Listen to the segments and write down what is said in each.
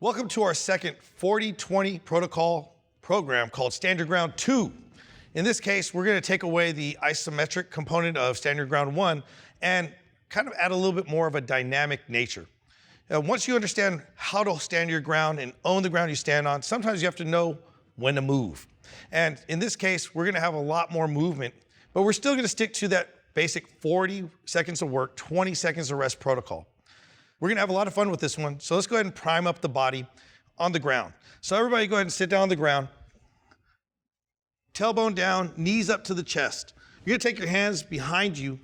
Welcome to our second 40-20 protocol program called Stand Your Ground 2. In this case, we're going to take away the isometric component of Stand Your Ground 1 and kind of add a little bit more of a dynamic nature. Once you understand how to stand your ground and own the ground you stand on, sometimes you have to know when to move. And in this case, we're going to have a lot more movement, but we're still going to stick to that basic 40 seconds of work, 20 seconds of rest protocol. We're gonna have a lot of fun with this one, so let's go ahead and prime up the body on the ground. So everybody go ahead and sit down on the ground. Tailbone down, knees up to the chest. You're gonna take your hands behind you,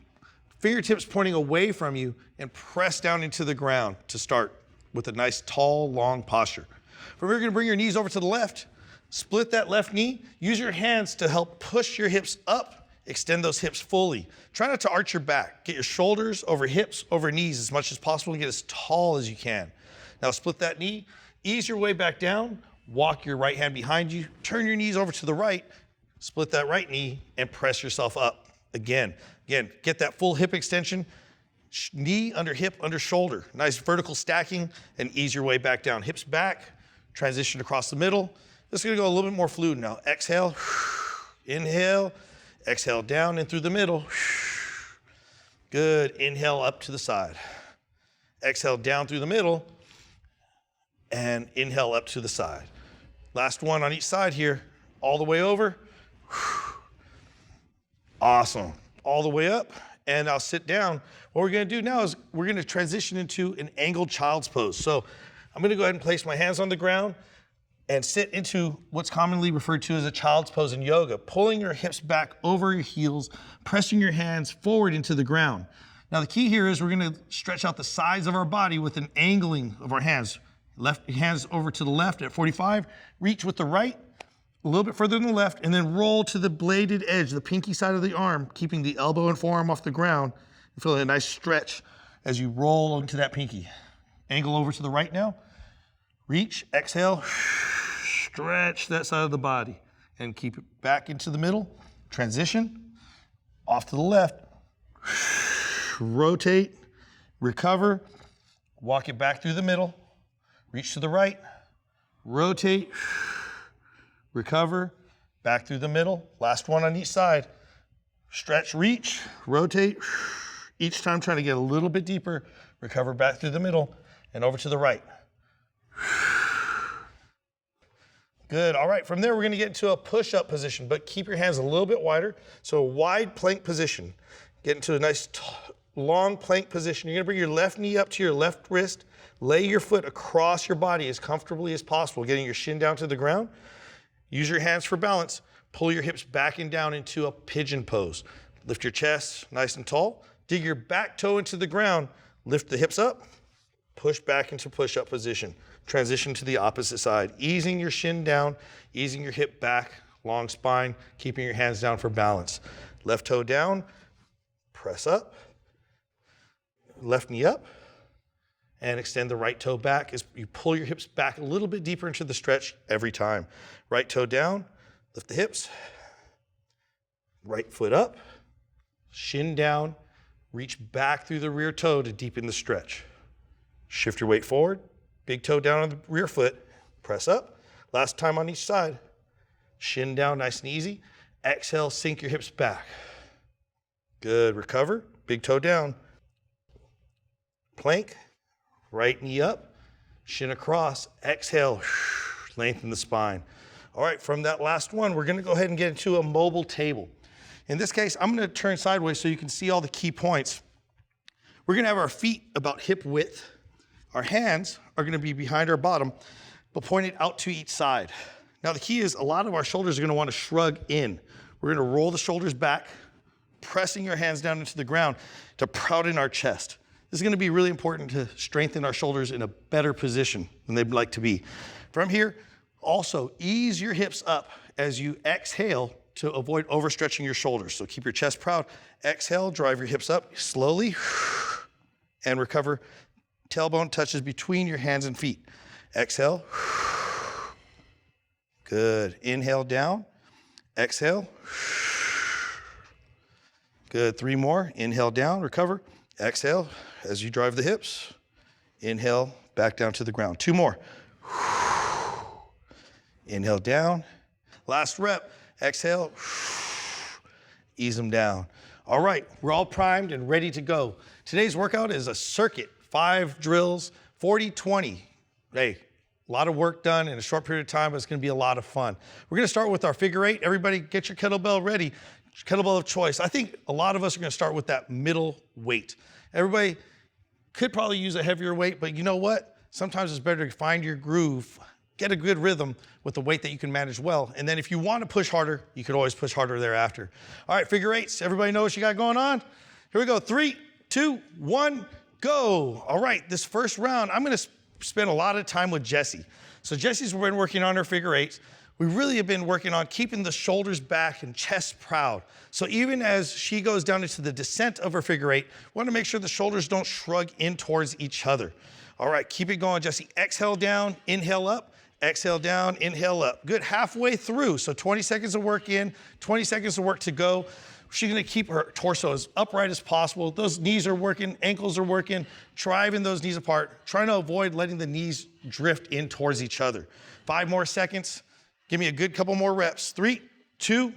fingertips pointing away from you, and press down into the ground to start with a nice, tall, long posture. From here, you're gonna bring your knees over to the left, split that left knee, use your hands to help push your hips up. Extend those hips fully. Try not to arch your back. Get your shoulders over hips, over knees as much as possible and get as tall as you can. Now split that knee, ease your way back down, walk your right hand behind you, turn your knees over to the right, split that right knee and press yourself up. Again, get that full hip extension, knee under hip, under shoulder. Nice vertical stacking and ease your way back down. Hips back, transition across the middle. This is gonna go a little bit more fluid now. Exhale, inhale, exhale down and through the middle. Good, inhale up to the side. Exhale down through the middle and inhale up to the side. Last one on each side here, all the way over. Awesome, all the way up and I'll sit down. What we're gonna do now is we're gonna transition into an angled child's pose. So I'm gonna go ahead and place my hands on the ground and sit into what's commonly referred to as a child's pose in yoga, pulling your hips back over your heels, pressing your hands forward into the ground. Now the key here is we're gonna stretch out the sides of our body with an angling of our hands. Left hands over to the left at 45, reach with the right, a little bit further than the left, and then roll to the bladed edge, the pinky side of the arm, keeping the elbow and forearm off the ground, and feeling a nice stretch as you roll into that pinky. Angle over to the right now, reach, exhale, stretch that side of the body and keep it back into the middle. Transition, off to the left. Rotate, recover, walk it back through the middle. Reach to the right, rotate, recover, back through the middle. Last one on each side. Stretch, reach, rotate. Each time trying to get a little bit deeper. Recover back through the middle and over to the right. Good, all right, from there we're gonna get into a push-up position, but keep your hands a little bit wider. So a wide plank position. Get into a nice long plank position. You're gonna bring your left knee up to your left wrist, lay your foot across your body as comfortably as possible, getting your shin down to the ground. Use your hands for balance. Pull your hips back and down into a pigeon pose. Lift your chest nice and tall. Dig your back toe into the ground. Lift the hips up. Push back into push-up position. Transition to the opposite side. Easing your shin down, easing your hip back, long spine, keeping your hands down for balance. Left toe down, press up. Left knee up, and extend the right toe back as you pull your hips back a little bit deeper into the stretch every time. Right toe down, lift the hips. Right foot up, shin down, reach back through the rear toe to deepen the stretch. Shift your weight forward, big toe down on the rear foot, press up. Last time on each side. Shin down, nice and easy. Exhale, sink your hips back. Good, recover, big toe down. Plank, right knee up, shin across, exhale, lengthen the spine. All right, from that last one, we're gonna go ahead and get into a mobile table. In this case, I'm gonna turn sideways so you can see all the key points. We're gonna have our feet about hip width. Our hands are gonna be behind our bottom, but pointed out to each side. Now the key is a lot of our shoulders are gonna wanna shrug in. We're gonna roll the shoulders back, pressing your hands down into the ground to proudden our chest. This is gonna be really important to strengthen our shoulders in a better position than they'd like to be. From here, also ease your hips up as you exhale to avoid overstretching your shoulders. So keep your chest proud. Exhale, drive your hips up slowly and recover. Tailbone touches between your hands and feet. Exhale. Good. Inhale down. Exhale. Good. 3 more. Inhale down, recover. Exhale as you drive the hips. Inhale back down to the ground. 2 more. Inhale down. Last rep. Exhale. Ease them down. All right, we're all primed and ready to go. Today's workout is a circuit, 5 drills, 40, 20. Hey, a lot of work done in a short period of time, but it's gonna be a lot of fun. We're gonna start with our figure 8. Everybody get your kettlebell ready. Kettlebell of choice. I think a lot of us are gonna start with that middle weight. Everybody could probably use a heavier weight, but you know what? Sometimes it's better to find your groove, get a good rhythm with the weight that you can manage well. And then if you want to push harder, you could always push harder thereafter. All right, figure 8s. Everybody know what you got going on? Here we go. 3, 2, 1, go. All right, this first round, I'm gonna spend a lot of time with Jessie. So Jessie's been working on her figure 8s. We really have been working on keeping the shoulders back and chest proud. So even as she goes down into the descent of her figure 8, we want to make sure the shoulders don't shrug in towards each other. All right, keep it going, Jessie. Exhale down, inhale up, exhale down, inhale up. Good, halfway through. So 20 seconds of work in, 20 seconds of work to go. She's gonna keep her torso as upright as possible. Those knees are working, ankles are working, driving those knees apart, trying to avoid letting the knees drift in towards each other. 5 more seconds. Give me a good couple more reps. 3, 2,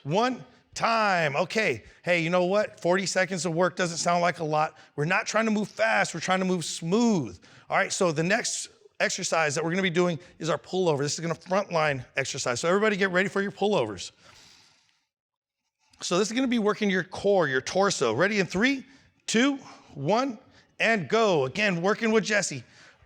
1, time. Okay, hey, you know what? 40 seconds of work doesn't sound like a lot. We're not trying to move fast, we're trying to move smooth. All right, so the next exercise that we're gonna be doing is our pullover. This is gonna frontline exercise. So everybody get ready for your pullovers. So this is gonna be working your core, your torso. Ready in 3, 2, 1, and go. Again, working with Jessie.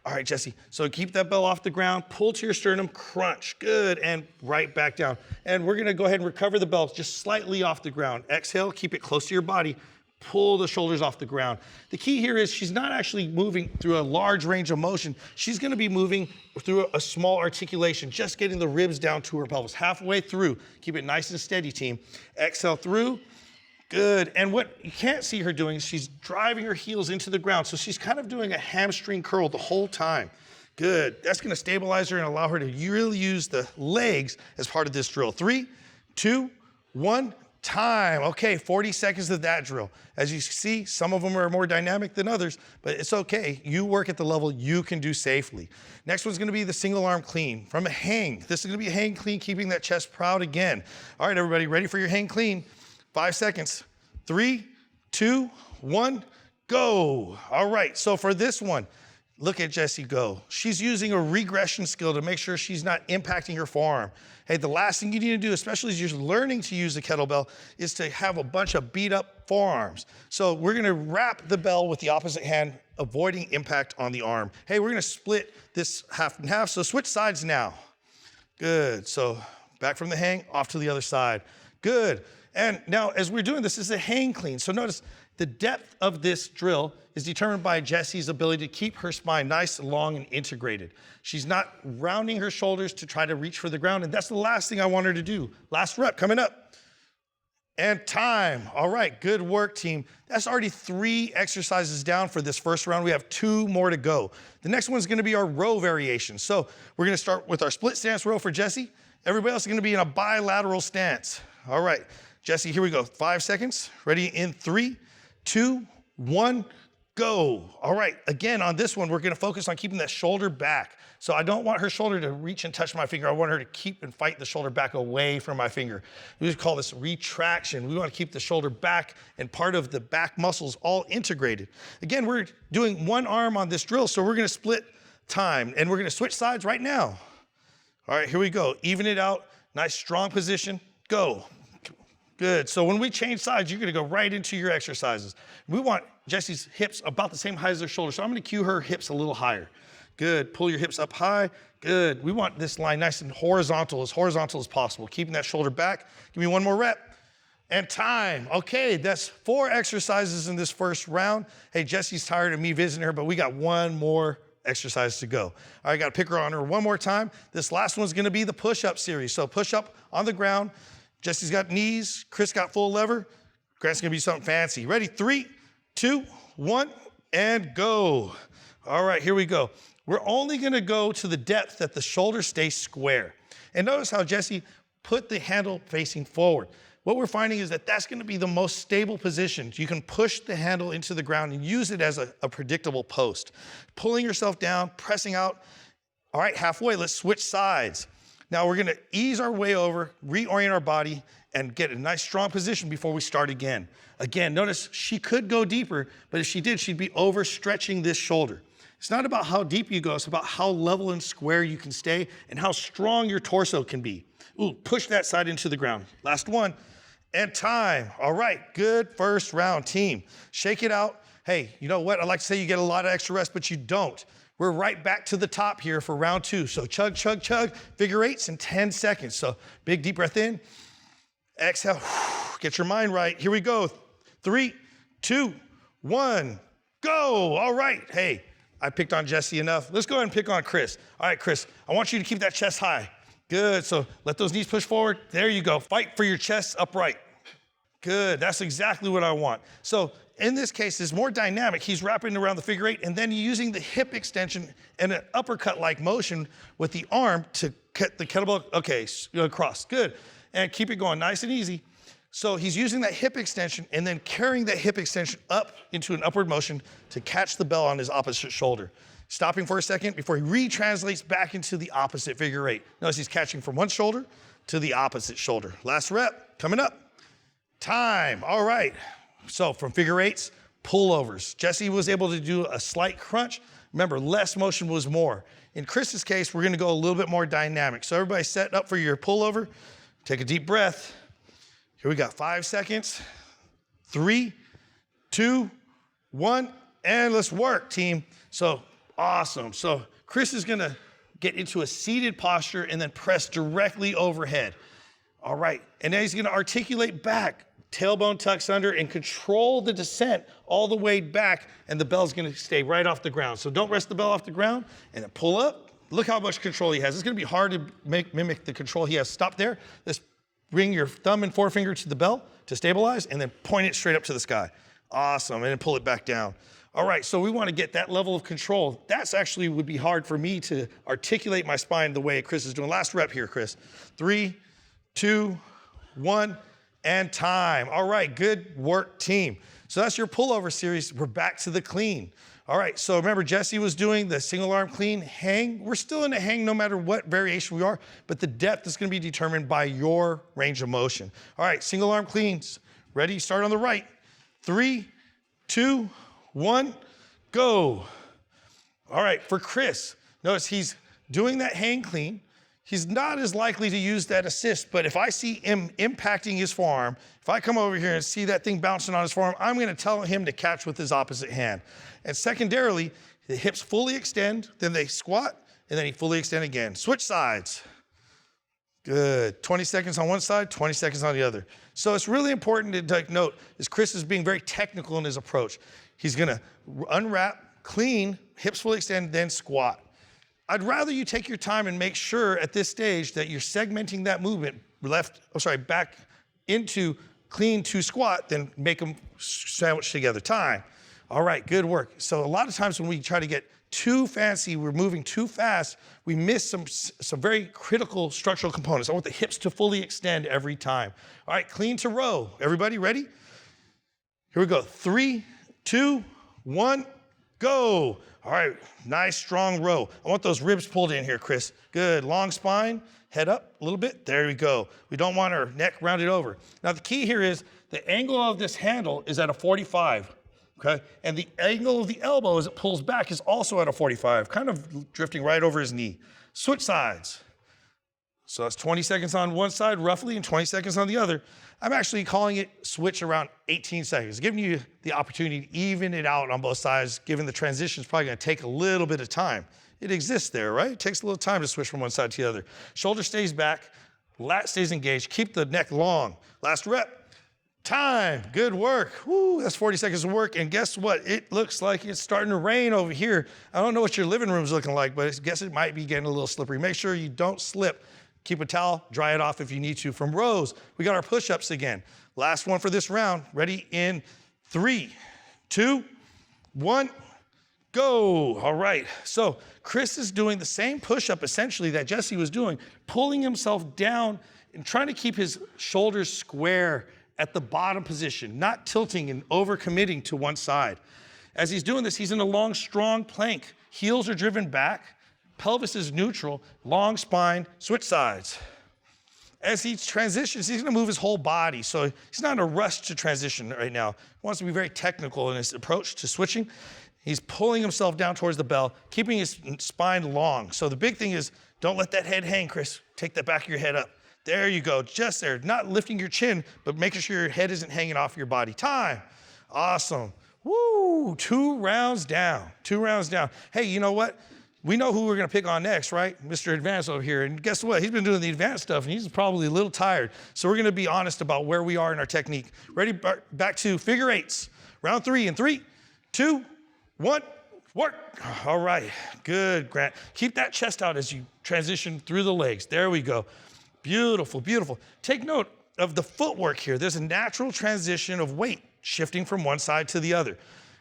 All right, Jessie, so keep that bell off the ground, pull to your sternum, crunch, good, and right back down. And we're gonna go ahead and recover the bell just slightly off the ground. Exhale, keep it close to your body, pull the shoulders off the ground. The key here is she's not actually moving through a large range of motion. She's gonna be moving through a small articulation, just getting the ribs down to her pelvis. Halfway through, keep it nice and steady, team. Exhale through. Good, and what you can't see her doing is she's driving her heels into the ground, so she's kind of doing a hamstring curl the whole time. Good, that's gonna stabilize her and allow her to really use the legs as part of this drill. 3, 2, 1, time. Okay, 40 seconds of that drill. As you see, some of them are more dynamic than others, but it's okay. You work at the level you can do safely. Next one's gonna be the single arm clean from a hang. This is gonna be a hang clean, keeping that chest proud again. All right, everybody, ready for your hang clean? 5 seconds. 3, 2, 1, go. All right, so for this one, look at Jessie go. She's using a regression skill to make sure she's not impacting her forearm. Hey, the last thing you need to do, especially as you're learning to use the kettlebell, is to have a bunch of beat up forearms. So we're gonna wrap the bell with the opposite hand, avoiding impact on the arm. Hey, we're gonna split this half and half, so switch sides now. Good, so back from the hang, off to the other side. Good. And now, as we're doing this, this is a hang clean. So notice the depth of this drill is determined by Jessie's ability to keep her spine nice, long, and integrated. She's not rounding her shoulders to try to reach for the ground, and that's the last thing I want her to do. Last rep coming up. And time. All right, good work, team. That's already 3 exercises down for this first round. We have 2 more to go. The next one's gonna be our row variation. So we're gonna start with our split stance row for Jessie. Everybody else is gonna be in a bilateral stance. All right. Jessie, here we go. 5 seconds. Ready in 3, 2, 1, go. All right, again, on this one, we're gonna focus on keeping that shoulder back. So I don't want her shoulder to reach and touch my finger. I want her to keep and fight the shoulder back away from my finger. We just call this retraction. We wanna keep the shoulder back and part of the back muscles all integrated. Again, we're doing one arm on this drill, so we're gonna split time, and we're gonna switch sides right now. All right, here we go. Even it out, nice strong position, go. Good, so when we change sides, you're gonna go right into your exercises. We want Jessie's hips about the same height as her shoulders, so I'm gonna cue her hips a little higher. Good, pull your hips up high, good. We want this line nice and horizontal as possible, keeping that shoulder back. Give me one more rep, and time. Okay, that's 4 exercises in this first round. Hey, Jessie's tired of me visiting her, but we got one more exercise to go. All right, gotta pick her on her one more time. This last one's gonna be the push-up series. So push up on the ground. Jessie's got knees, Chris got full lever. Grant's gonna be something fancy. Ready, 3, 2, 1, and go. All right, here we go. We're only gonna go to the depth that the shoulders stay square. And notice how Jessie put the handle facing forward. What we're finding is that that's gonna be the most stable position. You can push the handle into the ground and use it as a predictable post. Pulling yourself down, pressing out, All right, halfway, let's switch sides. Now we're gonna ease our way over, reorient our body, and get a nice strong position before we start again. Again, notice she could go deeper, but if she did, she'd be overstretching this shoulder. It's not about how deep you go, it's about how level and square you can stay and how strong your torso can be. Ooh, push that side into the ground. Last one, and time. All right, good first round, team. Shake it out. Hey, you know what? I like to say you get a lot of extra rest, but you don't. We're right back to the top here for round 2. So chug, chug, chug, figure eights in 10 seconds. So big deep breath in, exhale, get your mind right. Here we go. 3, 2, 1, go. All right, hey, I picked on Jesse enough. Let's go ahead and pick on Chris. All right, Chris, I want you to keep that chest high. Good, so let those knees push forward. There you go, fight for your chest upright. Good, that's exactly what I want. So in this case, it's more dynamic. He's wrapping around the figure eight and then using the hip extension and an uppercut-like motion with the arm to cut the kettlebell, okay, across, good. And keep it going nice and easy. So he's using that hip extension and then carrying that hip extension up into an upward motion to catch the bell on his opposite shoulder. Stopping for a second before he retranslates back into the opposite figure eight. Notice he's catching from one shoulder to the opposite shoulder. Last rep, coming up. Time, all right. So from figure eights, pullovers. Jesse was able to do a slight crunch. Remember, less motion was more. In Chris's case, we're gonna go a little bit more dynamic. So everybody set up for your pullover. Take a deep breath. Here we got 5 seconds. 3, 2, 1, and let's work, team. So awesome. So Chris is gonna get into a seated posture and then press directly overhead. All right, and then he's gonna articulate back, tailbone tucks under and control the descent all the way back, and the bell's gonna stay right off the ground. So don't rest the bell off the ground and then pull up. Look how much control he has. It's gonna be hard to mimic the control he has. Stop there. Let's bring your thumb and forefinger to the bell to stabilize and then point it straight up to the sky. Awesome, and then pull it back down. All right, so we wanna get that level of control. That's actually would be hard for me to articulate my spine the way Chris is doing. Last rep here, Chris. 3, 2, 1, and time. All right, good work, team. So that's your pullover series. We're back to the clean. All right, so remember Jesse was doing the single arm clean hang. We're still in a hang no matter what variation we are, but the depth is gonna be determined by your range of motion. All right, single arm cleans. Ready, start on the right. 3, 2, 1, go. All right, for Chris, notice he's doing that hang clean. He's not as likely to use that assist, but if I see him impacting his forearm, if I come over here and see that thing bouncing on his forearm, I'm gonna tell him to catch with his opposite hand. And secondarily, the hips fully extend, then they squat, and then he fully extend again. Switch sides. Good, 20 seconds on one side, 20 seconds on the other. So it's really important to take note, is Chris is being very technical in his approach. He's gonna unwrap, clean, hips fully extend, then squat. I'd rather you take your time and make sure at this stage that you're segmenting that movement back into clean to squat than make them sandwich together. Time. All right, good work. So a lot of times when we try to get too fancy, we're moving too fast, we miss some very critical structural components. I want the hips to fully extend every time. All right, clean to row. Everybody ready? Here we go. 3, 2, 1, go. All right, nice strong row. I want those ribs pulled in here, Chris. Good, long spine, head up a little bit. There we go. We don't want our neck rounded over. Now the key here is the angle of this handle is at a 45, okay? And the angle of the elbow as it pulls back is also at a 45, kind of drifting right over his knee. Switch sides. So that's 20 seconds on one side roughly and 20 seconds on the other. I'm actually calling it switch around 18 seconds, giving you the opportunity to even it out on both sides, given the transition is probably gonna take a little bit of time. It exists there, right? It takes a little time to switch from one side to the other. Shoulder stays back, lat stays engaged, keep the neck long. Last rep, time, good work. Woo, that's 40 seconds of work, and guess what? It looks like it's starting to rain over here. I don't know what your living room's looking like, but I guess it might be getting a little slippery. Make sure you don't slip. Keep a towel, dry it off if you need to. From rows, we got our push-ups again. Last one for this round. Ready in 3, 2, 1, go. All right, so Chris is doing the same push-up essentially that Jesse was doing, pulling himself down and trying to keep his shoulders square at the bottom position, not tilting and overcommitting to one side. As he's doing this, he's in a long, strong plank. Heels are driven back, pelvis is neutral, long spine, switch sides. As he transitions, he's gonna move his whole body. So he's not in a rush to transition right now. He wants to be very technical in his approach to switching. He's pulling himself down towards the bell, keeping his spine long. So the big thing is, don't let that head hang, Chris. Take the back of your head up. There you go, just there. Not lifting your chin, but making sure your head isn't hanging off your body. Time. Awesome. Woo, 2 rounds down, 2 rounds down. Hey, you know what? We know who we're gonna pick on next, right? Mr. Advanced over here. And guess what? He's been doing the advanced stuff and he's probably a little tired. So we're gonna be honest about where we are in our technique. Ready? Back to figure 8s. Round 3 in 3, 2, 1, work. All right, good, Grant. Keep that chest out as you transition through the legs. There we go. Beautiful, beautiful. Take note of the footwork here. There's a natural transition of weight shifting from one side to the other.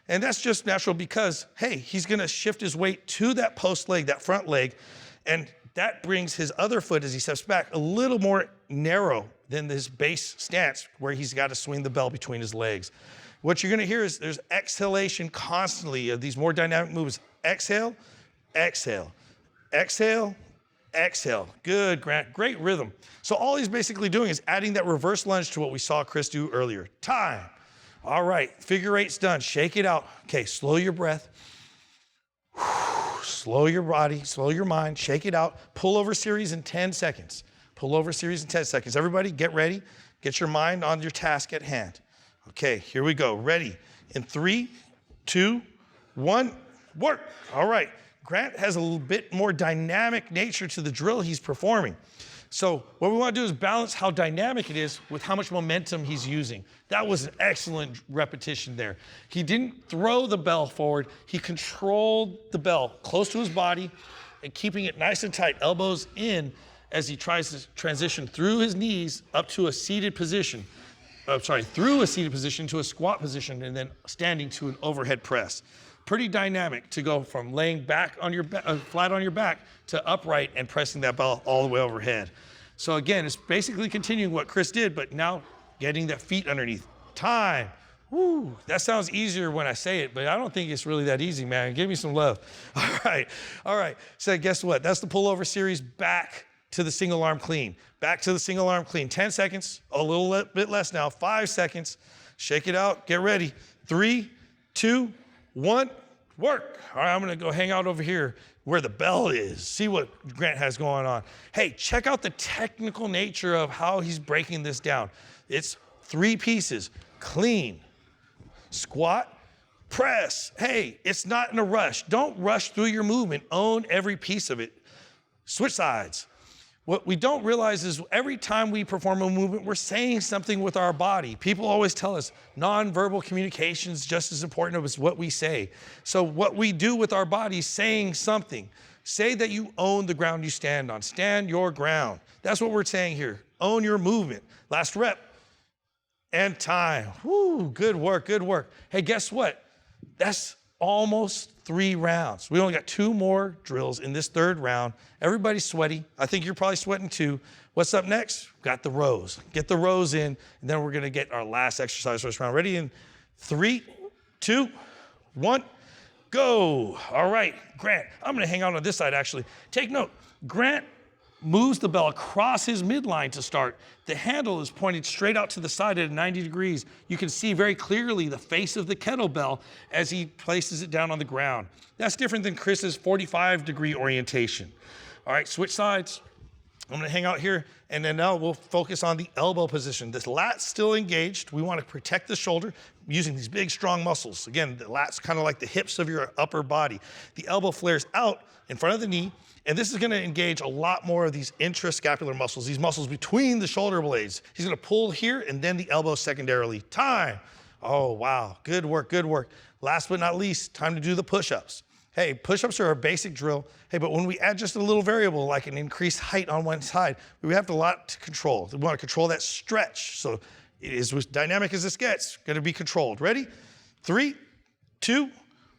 And that's just natural because, hey, he's gonna shift his weight to that post leg, that front leg, and that brings his other foot as he steps back a little more narrow than his base stance where he's got to swing the bell between his legs. What you're gonna hear is there's exhalation constantly of these more dynamic movements. Exhale, exhale, exhale, exhale. Good, Grant, great rhythm. So all he's basically doing is adding that reverse lunge to what we saw Chris do earlier. Time. All right, figure 8's done. Shake it out. Okay, slow your breath. Slow your body, slow your mind, shake it out. Pull over series in 10 seconds. Pull over series in 10 seconds. Everybody get ready. Get your mind on your task at hand. Okay, here we go. Ready? In 3, 2, 1, work. All right, Grant has a little bit more dynamic nature to the drill he's performing. So what we want to do is balance how dynamic it is with how much momentum he's using. That was an excellent repetition there. He didn't throw the bell forward. He controlled the bell close to his body and keeping it nice and tight, elbows in as he tries to transition through his knees up to a seated position. Through a seated position to a squat position and then standing to an overhead press. Pretty dynamic to go from laying back on your flat on your back to upright and pressing that bell all the way overhead. So again, it's basically continuing what Chris did, but now getting that feet underneath. Time. Woo, that sounds easier when I say it, but I don't think it's really that easy, man. Give me some love. All right. So guess what? That's the pullover series. Back to the single arm clean. Back to the single arm clean. 10 seconds, a little bit less now. 5 seconds. Shake it out. Get ready. 3, 2, 1, work. All right, I'm gonna go hang out over here where the bell is. See what Grant has going on. Hey, check out the technical nature of how he's breaking this down. It's 3 pieces: clean, squat, press. Hey, it's not in a rush. Don't rush through your movement. Own every piece of it. Switch sides. What we don't realize is every time we perform a movement, we're saying something with our body. People always tell us nonverbal communication is just as important as what we say. So what we do with our body is saying something. Say that you own the ground you stand on. Stand your ground. That's what we're saying here. Own your movement. Last rep. And time. Woo, good work, good work. Hey, guess what? That's almost 3 rounds. We only got 2 more drills in this 3rd round. Everybody's sweaty. I think you're probably sweating too. What's up next? Got the rows. Get the rows in, and then we're gonna get our last exercise for this round. Ready in 3, 2, 1, go. All right, Grant, I'm gonna hang out on this side actually. Take note, Grant moves the bell across his midline to start. The handle is pointed straight out to the side at 90 degrees. You can see very clearly the face of the kettlebell as he places it down on the ground. That's different than Chris's 45-degree orientation. All right, switch sides. I'm gonna hang out here, and then now we'll focus on the elbow position. This lat's still engaged. We wanna protect the shoulder using these big, strong muscles. Again, the lat's kind of like the hips of your upper body. The elbow flares out in front of the knee, and this is gonna engage a lot more of these intrascapular muscles, these muscles between the shoulder blades. He's gonna pull here and then the elbow secondarily. Time. Oh, wow, good work, good work. Last but not least, time to do the push-ups. Hey, push-ups are a basic drill. Hey, but when we add just a little variable, like an increased height on one side, we have a lot to control. We wanna control that stretch. So it is as dynamic as this gets, gonna be controlled. Ready? 3, 2,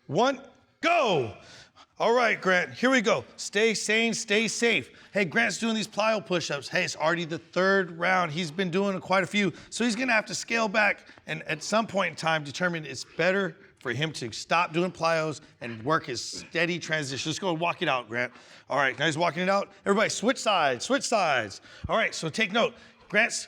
1, go. All right, Grant, here we go. Stay sane, stay safe. Hey, Grant's doing these plyo push-ups. Hey, it's already the 3rd round. He's been doing quite a few. So he's gonna have to scale back and at some point in time determine it's better for him to stop doing plyos and work his steady transition. Let's go and walk it out, Grant. All right, now he's walking it out. Everybody switch sides, switch sides. All right, so take note. Grant's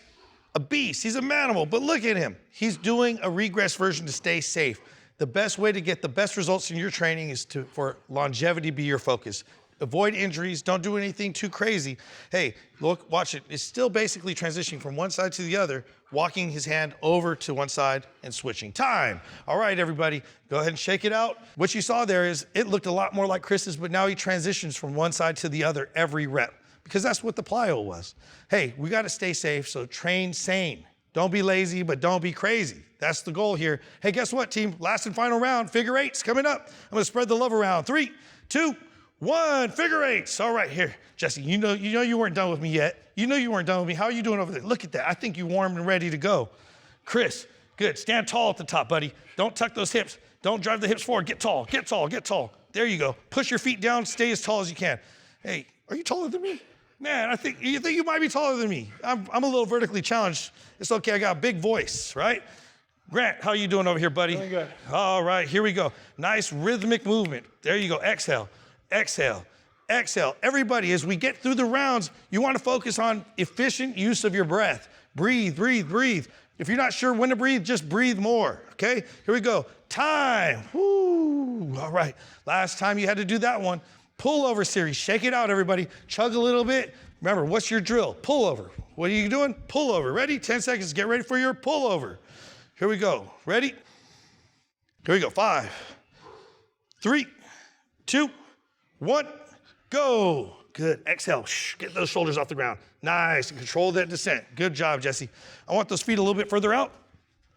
a beast, he's a manimal, but look at him. He's doing a regress version to stay safe. The best way to get the best results in your training is for longevity be your focus. Avoid injuries, don't do anything too crazy. Hey, look, watch it. It's still basically transitioning from one side to the other, walking his hand over to one side and switching. Time. All right, everybody, go ahead and shake it out. What you saw there is it looked a lot more like Chris's, but now he transitions from one side to the other every rep because that's what the plyo was. Hey, we gotta stay safe, so train sane. Don't be lazy, but don't be crazy. That's the goal here. Hey, guess what, team? Last and final round, figure eights coming up. I'm gonna spread the love around. 3, 2, 1, figure eights. All right, here, Jesse, you know you weren't done with me yet. You know you weren't done with me. How are you doing over there? Look at that. I think you're warm and ready to go. Chris, good. Stand tall at the top, buddy. Don't tuck those hips. Don't drive the hips forward. Get tall, get tall, get tall. There you go. Push your feet down. Stay as tall as you can. Hey, are you taller than me? Man, I think you might be taller than me. I'm a little vertically challenged. It's okay. I got a big voice, right? Grant, how you doing over here, buddy? Doing good. All right, here we go. Nice rhythmic movement. There you go. Exhale, exhale, exhale. Everybody, as we get through the rounds, you want to focus on efficient use of your breath. Breathe, breathe, breathe. If you're not sure when to breathe, just breathe more, okay? Here we go. Time. Woo. All right, last time you had to do that one. Pullover series. Shake it out, everybody. Chug a little bit. Remember, what's your drill? Pullover. What are you doing? Pullover. Ready? 10 seconds. Get ready for your pullover. Here we go. Ready? Here we go. 5, 3, 2, 1, go. Good. Exhale. Shh. Get those shoulders off the ground. Nice. And control that descent. Good job, Jesse. I want those feet a little bit further out.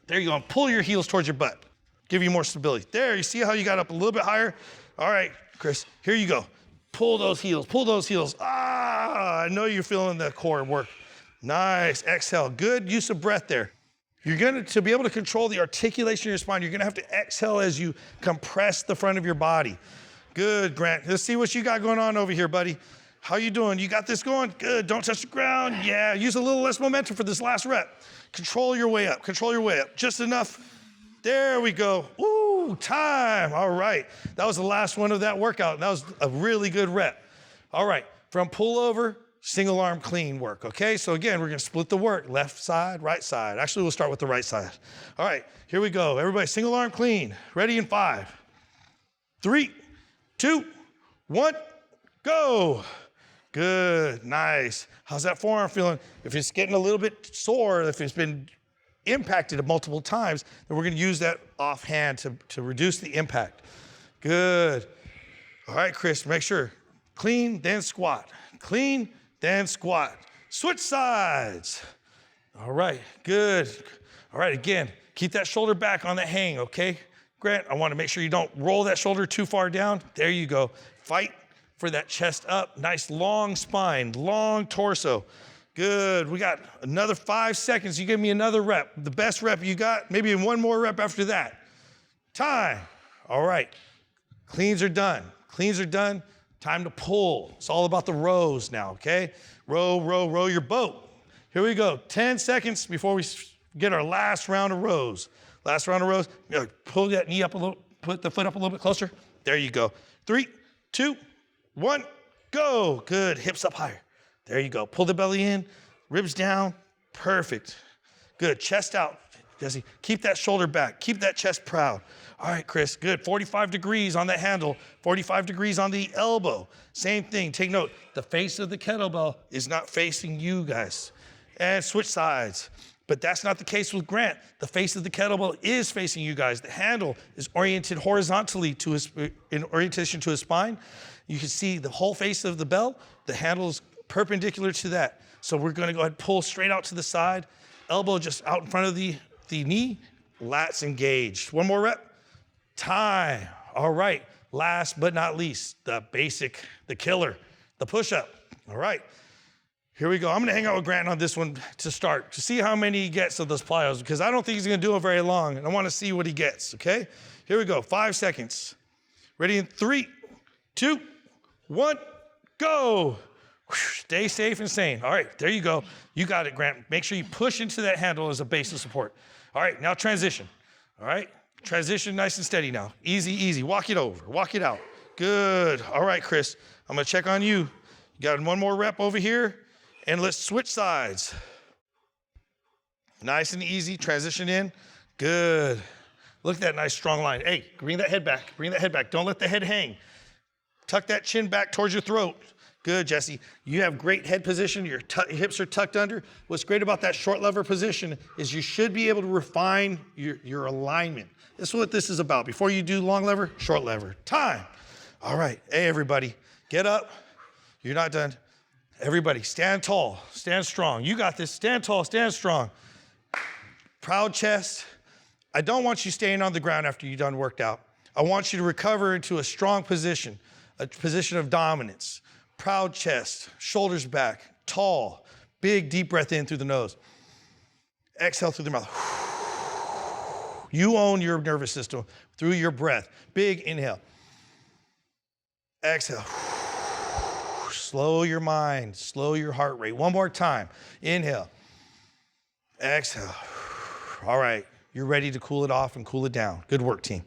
There you go. And pull your heels towards your butt. Give you more stability. There. You see how you got up a little bit higher? All right, Chris. Here you go. Pull those heels. Pull those heels. Ah, I know you're feeling the core work. Nice. Exhale. Good use of breath there. You're to be able to control the articulation of your spine, you're gonna have to exhale as you compress the front of your body. Good, Grant. Let's see what you got going on over here, buddy. How you doing? You got this going? Good, don't touch the ground. Yeah, use a little less momentum for this last rep. Control your way up, control your way up. Just enough. There we go. Ooh, time. All right. That was the last one of that workout. That was a really good rep. All right, from pullover, single arm clean work, okay? So again, we're gonna split the work, left side, right side. Actually, we'll start with the right side. All right, here we go. Everybody, single arm clean. Ready in 5, 3, 2, 1, go. Good, nice. How's that forearm feeling? If it's getting a little bit sore, if it's been impacted multiple times, then we're gonna use that offhand to reduce the impact. Good. All right, Chris, make sure. Clean, then squat. Clean, then squat. Switch sides. All right, good. All right, again, keep that shoulder back on the hang, okay? Grant, I wanna make sure you don't roll that shoulder too far down. There you go. Fight for that chest up. Nice long spine, long torso. Good, we got another 5 seconds. You give me another rep. The best rep you got, maybe one more rep after that. Time. All right, cleans are done. Cleans are done. Time to pull. It's all about the rows now, okay? Row, row, row your boat. Here we go. 10 seconds before we get our last round of rows. Last round of rows. Pull that knee up a little, put the foot up a little bit closer. There you go. 3, 2, 1, go. Good. Hips up higher. There you go. Pull the belly in, ribs down. Perfect. Good. Chest out. Jesse, keep that shoulder back. Keep that chest proud. All right, Chris, good. 45 degrees on the handle, 45 degrees on the elbow. Same thing, take note. The face of the kettlebell is not facing you guys. And switch sides. But that's not the case with Grant. The face of the kettlebell is facing you guys. The handle is oriented horizontally in orientation to his spine. You can see the whole face of the bell. The handle is perpendicular to that. So we're gonna go ahead and pull straight out to the side. Elbow just out in front of the knee. Lats engaged. One more rep. Time. All right. Last but not least, the basic, the killer, the push-up. All right. Here we go. I'm going to hang out with Grant on this one to start, to see how many he gets of those plyos, because I don't think he's going to do it very long, and I want to see what he gets, okay? Here we go. 5 seconds. Ready in 3, 2, 1, go. Stay safe and sane. All right, there you go. You got it, Grant. Make sure you push into that handle as a base of support. All right, now transition. All right, Transition nice and steady now. Easy, easy. Walk it over. Walk it out. Good. All right, Chris. I'm going to check on you. You got one more rep over here. And let's switch sides. Nice and easy. Transition in. Good. Look at that nice strong line. Hey, bring that head back. Bring that head back. Don't let the head hang. Tuck that chin back towards your throat. Good, Jesse. You have great head position. Your hips are tucked under. What's great about that short lever position is you should be able to refine your alignment. This is what this is about. Before you do long lever, short lever. Time. All right. Hey, everybody. Get up. You're not done. Everybody, stand tall. Stand strong. You got this. Stand tall. Stand strong. Proud chest. I don't want you staying on the ground after you're done worked out. I want you to recover into a strong position, a position of dominance. Proud chest, shoulders back, tall, big deep breath in through the nose. Exhale through the mouth. You own your nervous system through your breath. Big inhale. Exhale. Slow your mind, slow your heart rate. One more time. Inhale. Exhale. All right. You're ready to cool it off and cool it down. Good work, team.